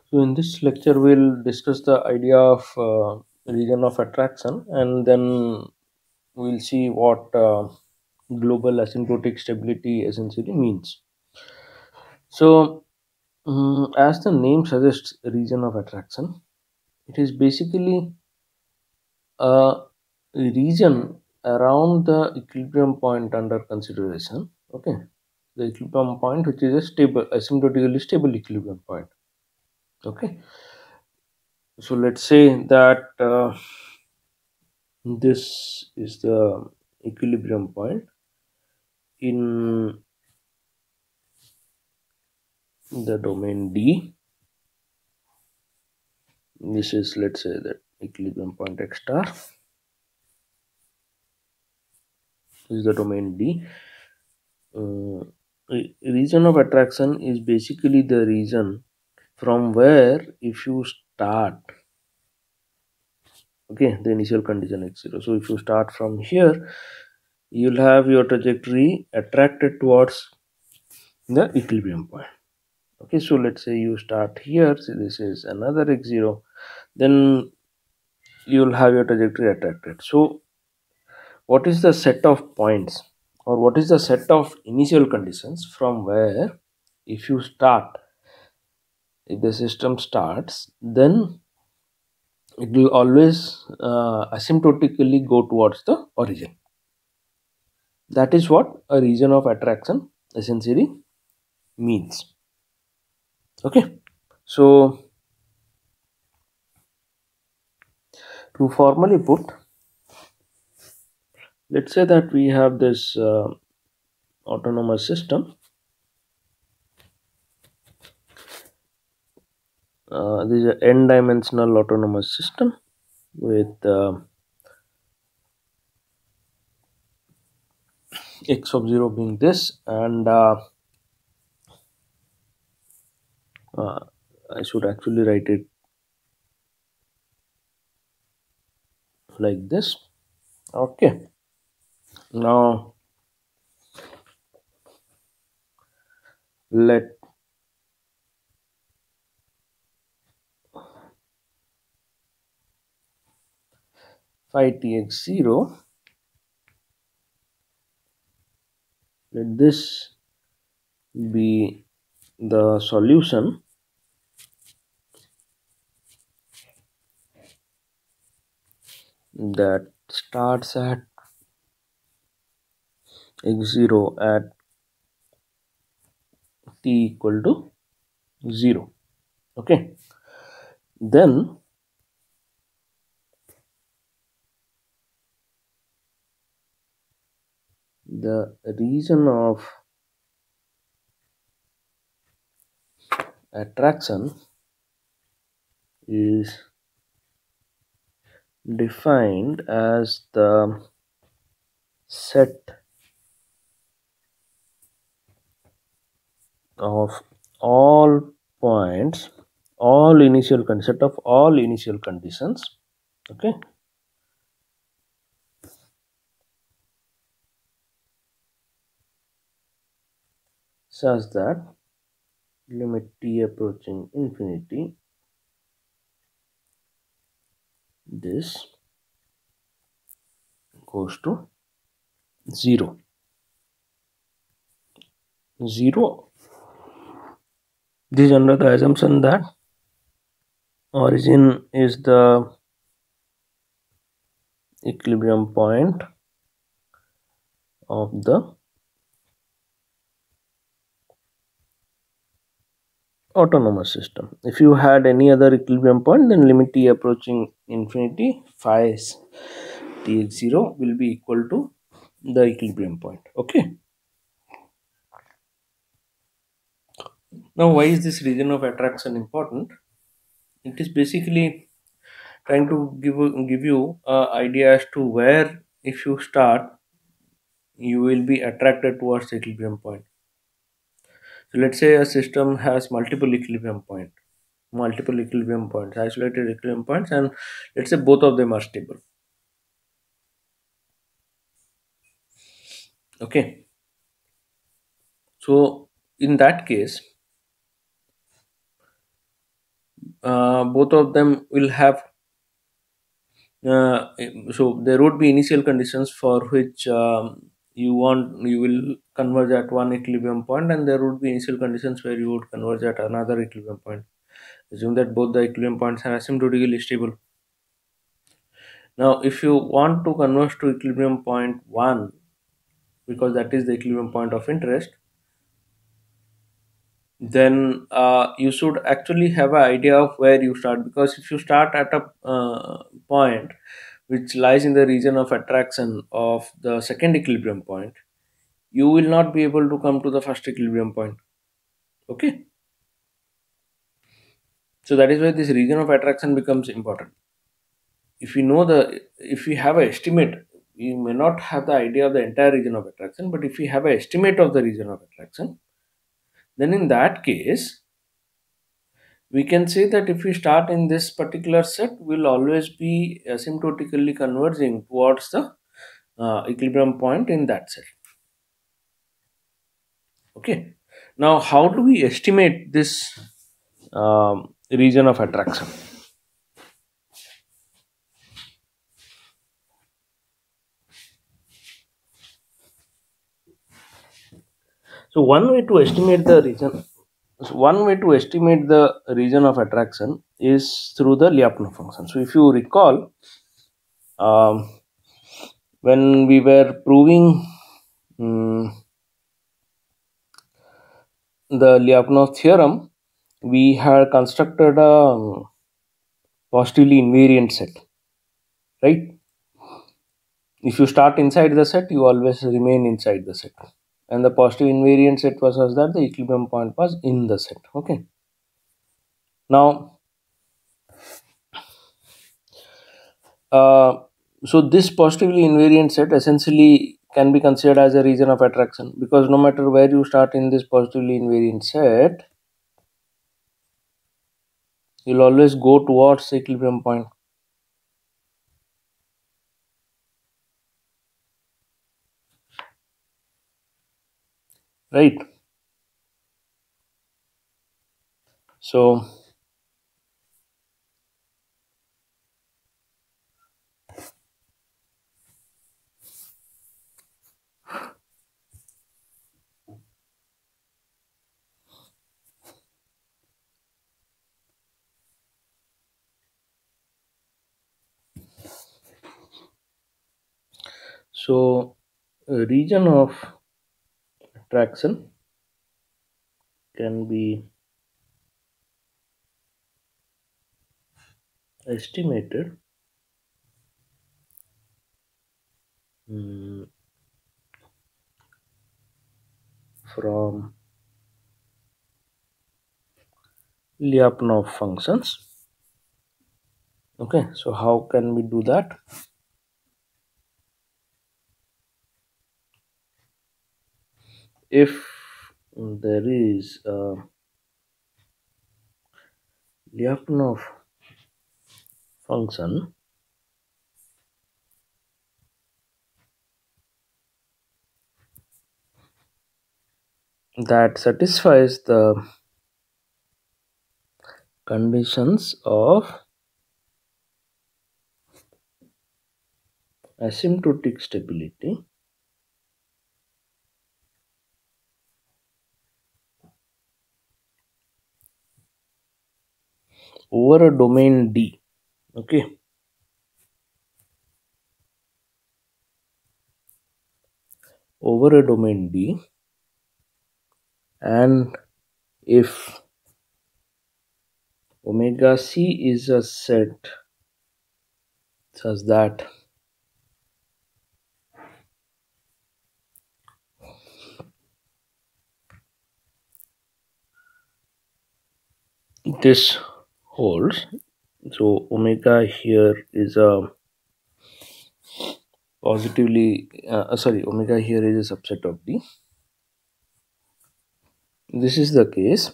So in this lecture, we'll discuss the idea of region of attraction, and then we'll see what global asymptotic stability essentially means. So, as the name suggests, region of attraction, it is basically a region around the equilibrium point under consideration. Okay, the equilibrium point, which is a stable, asymptotically stable equilibrium point. Okay, so let's say that. This is the equilibrium point in the domain D. This is, let's say, that equilibrium point x star. This is the domain D. Region of attraction is basically the region from where, if you start, okay, the initial condition x0. So if you start from here, you'll have your trajectory attracted towards the equilibrium point. Okay, so let's say you start here, so this is another x0, then you'll have your trajectory attracted. So what is the set of points, or what is the set of initial conditions from where, if you start, if the system starts, then it will always asymptotically go towards the origin. That is what a region of attraction essentially means. Okay, so to formally put, let's say that we have this autonomous system. This is an n-dimensional autonomous system with x of 0 being this, and I should actually write it like this. Okay, now let phi tx0, let this be the solution that starts at x0 at t equal to 0. Okay, then the region of attraction is defined as the set of all points, all initial set of all initial conditions, okay, such that limit t approaching infinity, this goes to 0. 0, this is under the assumption that origin is the equilibrium point of the autonomous system. If you had any other equilibrium point, then limit t approaching infinity, phi tx0 will be equal to the equilibrium point. Okay, now why is this region of attraction important? It is basically trying to give you a idea as to where, if you start, you will be attracted towards the equilibrium point. So let's say a system has multiple equilibrium points, isolated equilibrium points, and let's say both of them are stable. Okay, so in that case, both of them will have so there would be initial conditions for which you will converge at one equilibrium point, and there would be initial conditions where you would converge at another equilibrium point. Assume that both the equilibrium points are asymptotically stable. Now if you want to converge to equilibrium point 1, because that is the equilibrium point of interest, then you should actually have an idea of where you start, because if you start at a point which lies in the region of attraction of the second equilibrium point, you will not be able to come to the first equilibrium point. Okay, so that is why this region of attraction becomes important. If you know if we have an estimate, you may not have the idea of the entire region of attraction, but if we have an estimate of the region of attraction, then in that case we can say that if we start in this particular set, we'll always be asymptotically converging towards the equilibrium point in that set. Okay, now how do we estimate this region of attraction? So one way to estimate the region, one way to estimate the region of attraction is through the Lyapunov function. So if you recall, um, when we were proving the Lyapunov theorem, we had constructed a positively invariant set, right? If you start inside the set, you always remain inside the set, and the positive invariant set was such that the equilibrium point was in the set. Okay, now so this positively invariant set essentially can be considered as a region of attraction, because no matter where you start in this positively invariant set, you'll always go towards the equilibrium point, right? So a region of attraction can be estimated from Lyapunov functions. Okay, so how can we do that? If there is a Lyapunov function that satisfies the conditions of asymptotic stability over a domain D. Okay, over a domain D, and if omega c is a set such that this holds, so omega here is a positively omega here is a subset of D, this is the case,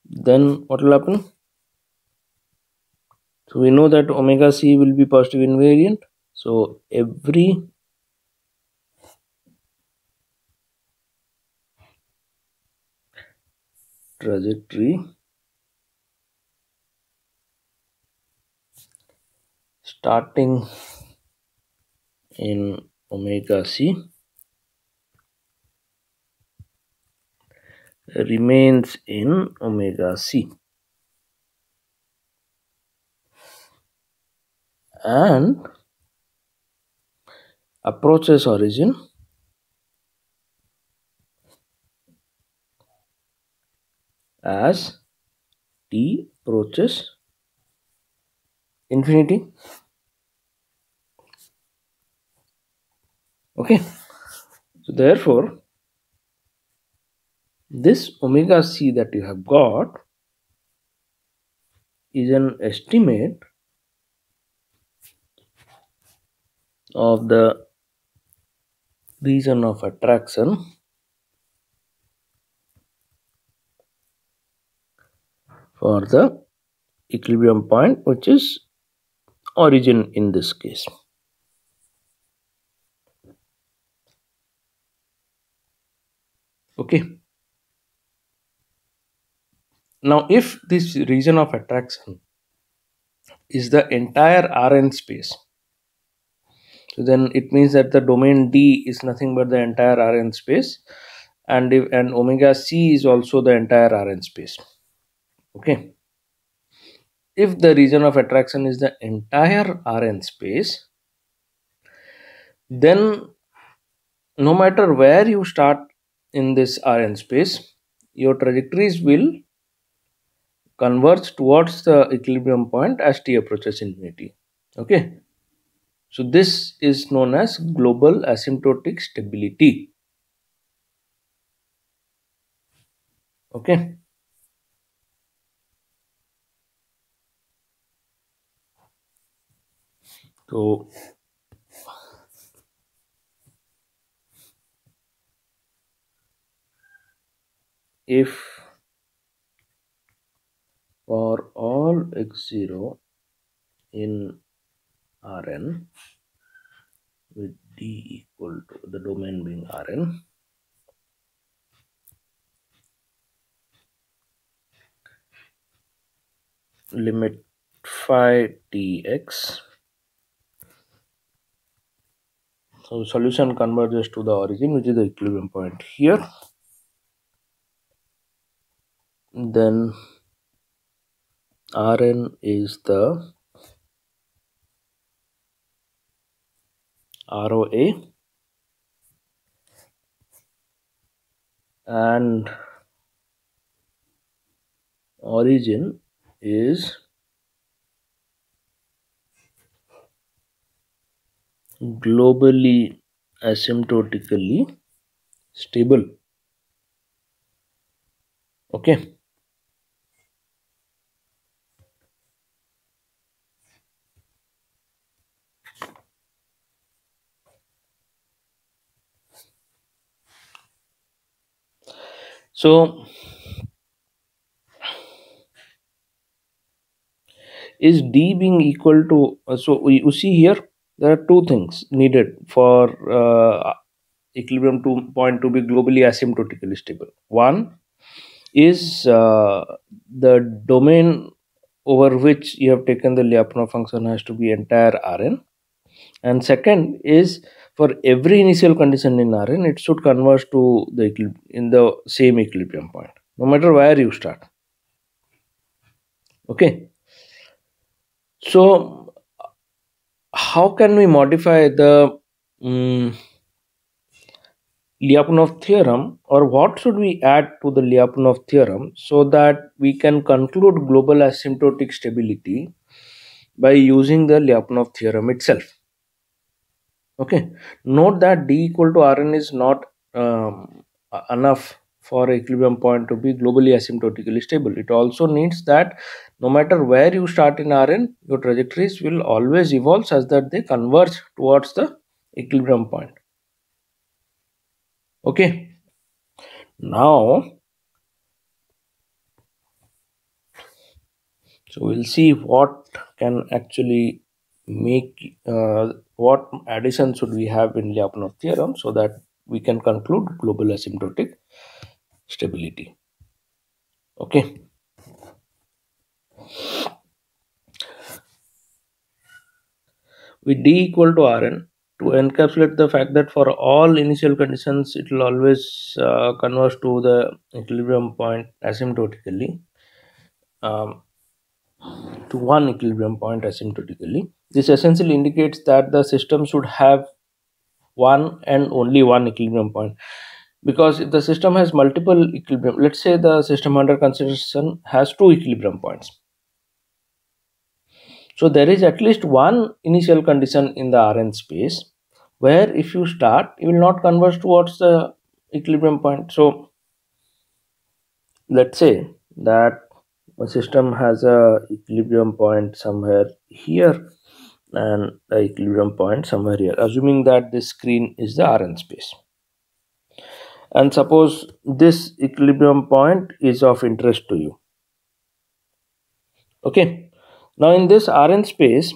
then what will happen? So we know that omega c will be positive invariant, so every trajectory starting in omega c remains in omega c and approaches origin as t approaches infinity. Okay, so therefore this omega c that you have got is an estimate of the region of attraction for the equilibrium point, which is origin in this case. Okay, now if this region of attraction is the entire Rn space, so then it means that the domain D is nothing but the entire Rn space, and omega c is also the entire Rn space. Okay, if the region of attraction is the entire Rn space, then no matter where you start in this Rn space, your trajectories will converge towards the equilibrium point as t approaches infinity. Okay, so this is known as global asymptotic stability. Okay, so if for all x0 in Rn with d equal to the domain being Rn, limit phi tx, so solution converges to the origin, which is the equilibrium point here. Then Rn is the ROA and origin is globally asymptotically stable. Okay, so is d being equal to so you see here there are two things needed for equilibrium point to be globally asymptotically stable. One is the domain over which you have taken the Lyapunov function has to be entire Rn, and second is for every initial condition in Rn it should converge to the in the same equilibrium point no matter where you start. Okay, so how can we modify the Lyapunov theorem, or what should we add to the Lyapunov theorem so that we can conclude global asymptotic stability by using the Lyapunov theorem itself? Okay, note that d equal to Rn is not enough for equilibrium point to be globally asymptotically stable. It also needs that no matter where you start in Rn, your trajectories will always evolve such that they converge towards the equilibrium point. Okay, now so we'll see what can actually make what addition should we have in Lyapunov theorem so that we can conclude global asymptotic stability. Okay. with D equal to Rn to encapsulate the fact that for all initial conditions it will always converge to the equilibrium point asymptotically, um, to one equilibrium point asymptotically. This essentially indicates that the system should have one and only one equilibrium point, because if the system has multiple equilibrium, let's say the system under consideration has two equilibrium points, so there is at least one initial condition in the Rn space where if you start, you will not converge towards the equilibrium point. So let's say that a system has a equilibrium point somewhere here and the equilibrium point somewhere here, assuming that this screen is the Rn space. And suppose this equilibrium point is of interest to you. Okay. Now in this Rn space,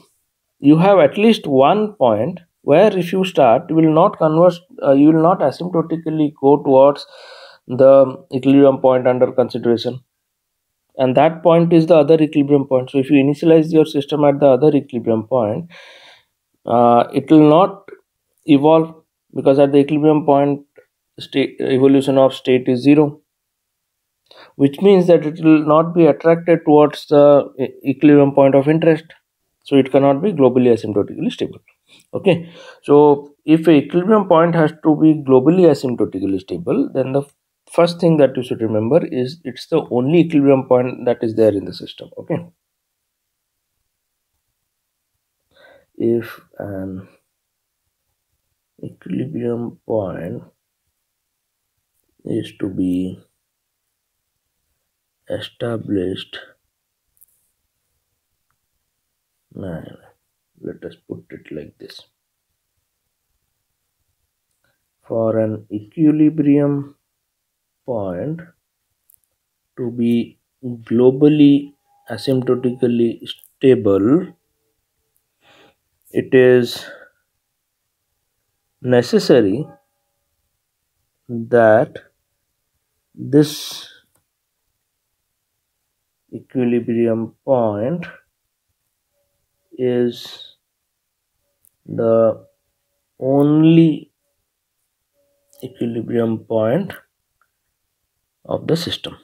you have at least one point where if you start, you will not converge, you will not asymptotically go towards the equilibrium point under consideration, and that point is the other equilibrium point. So if you initialize your system at the other equilibrium point, it will not evolve, because at the equilibrium point state evolution of state is 0, which means that it will not be attracted towards the equilibrium point of interest, so it cannot be globally asymptotically stable. Okay, so if a equilibrium point has to be globally asymptotically stable, then the first thing that you should remember is it's the only equilibrium point that is there in the system. Okay, if an equilibrium point is to be established, let us put it like this: for an equilibrium point to be globally asymptotically stable, it is necessary that this equilibrium point is the only equilibrium point of the system.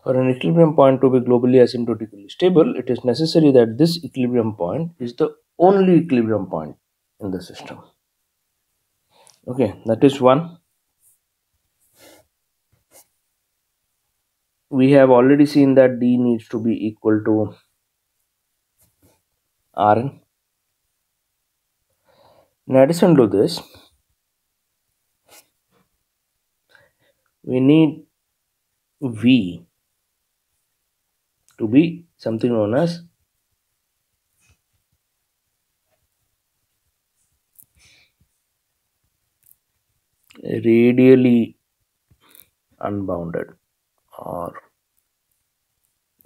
For an equilibrium point to be globally asymptotically stable, it is necessary that this equilibrium point is the only equilibrium point in the system. Okay, that is one. We have already seen that D needs to be equal to Rn. In addition to this, we need V to be something known as radially unbounded, or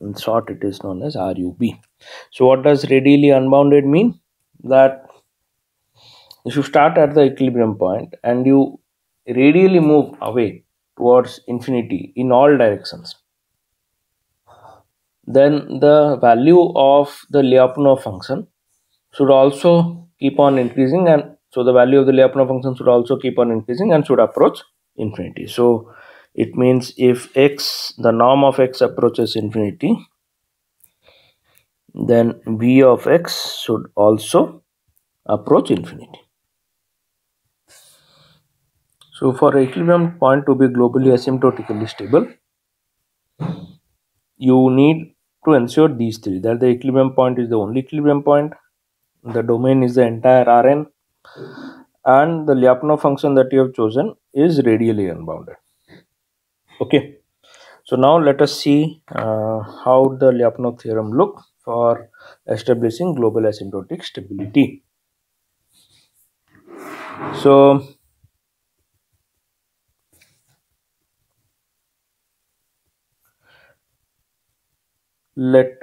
in short it is known as RUB. So what does radially unbounded mean? That if you start at the equilibrium point and you radially move away towards infinity in all directions, then the value of the Lyapunov function should also keep on increasing, and so the value of the Lyapunov function should also keep on increasing and should approach infinity. So it means if x, the norm of x approaches infinity, then v of x should also approach infinity. So for an equilibrium point to be globally asymptotically stable, you need to ensure these three: that the equilibrium point is the only equilibrium point, the domain is the entire Rn, and the Lyapunov function that you have chosen is radially unbounded. Okay, so now let us see how the Lyapunov theorem look for establishing global asymptotic stability. So let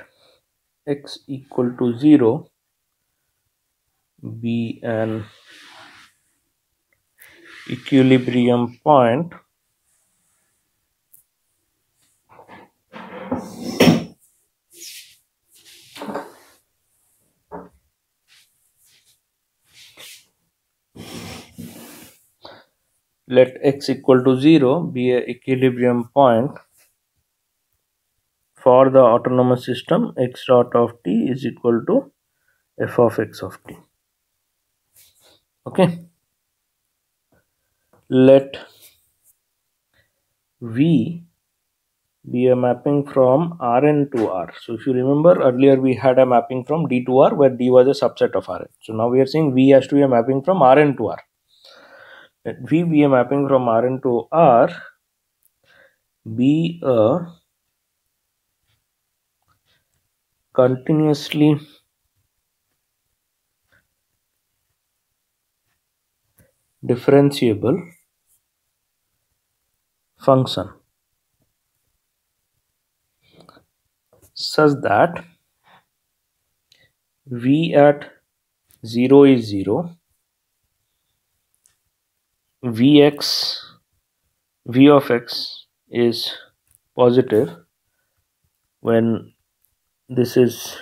x equal to 0 be an equilibrium point let x equal to 0 be a equilibrium point for the autonomous system. X dot of t is equal to f of x of t. Okay, let v be a mapping from Rn to R. So if you remember earlier we had a mapping from D to R where D was a subset of Rn. So now we are saying V has to be a mapping from Rn to R. Let V be a mapping from Rn to R be a continuously differentiable function such that V at 0 is 0, Vx V of x is positive when this is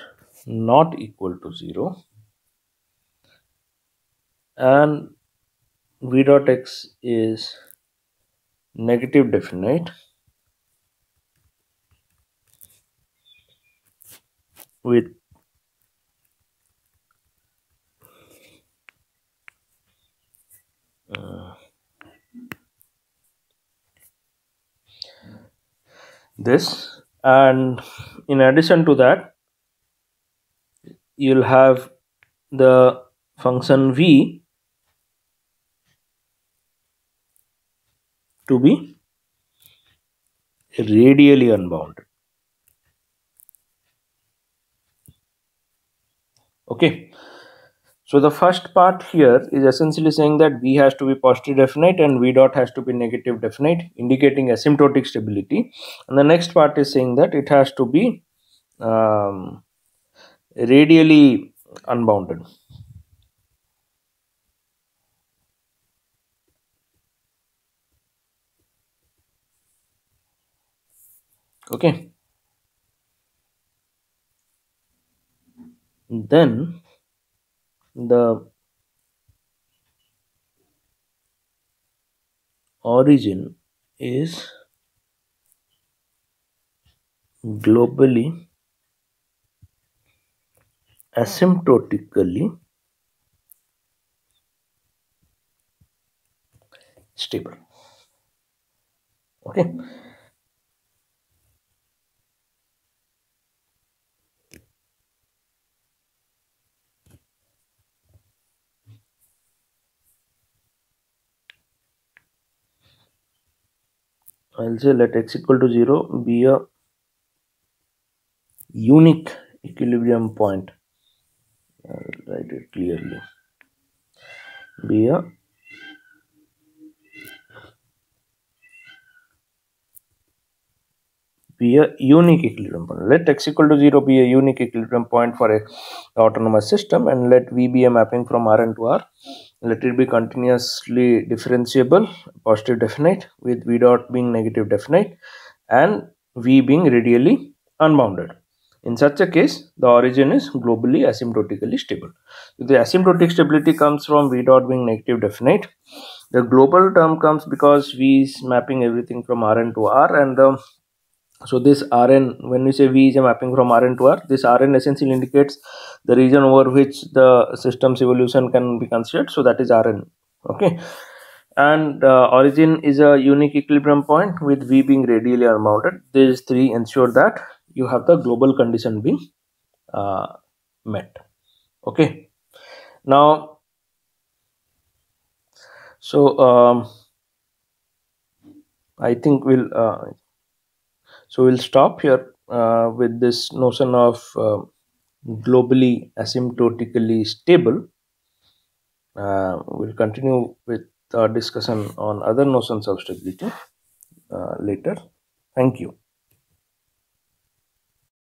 not equal to 0, and V dot x is negative definite with this, and in addition to that you'll have the function v to be radially unbounded. Okay, so the first part here is essentially saying that v has to be positive definite and v dot has to be negative definite, indicating asymptotic stability, and the next part is saying that it has to be radially unbounded. Okay, then the origin is globally asymptotically stable. Okay, I'll say let x equal to 0 be a unique equilibrium point. I'll write it clearly. Be a unique equilibrium point. Let x equal to 0 be a unique equilibrium point for a autonomous system, and let v be a mapping from Rn to R. Let it be continuously differentiable, positive definite, with v dot being negative definite and v being radially unbounded. In such a case, the origin is globally asymptotically stable. If the asymptotic stability comes from v dot being negative definite, the global term comes because v is mapping everything from Rn to R, and so this Rn, when we say v is a mapping from Rn to R, this Rn essentially indicates the region over which the system's evolution can be considered. So that is Rn. Okay, and origin is a unique equilibrium point with v being radially unbounded. These three ensure that you have the global condition being met. Okay, now so I think we'll stop here with this notion of globally asymptotically stable. We'll continue with our discussion on other notions of stability later. Thank you.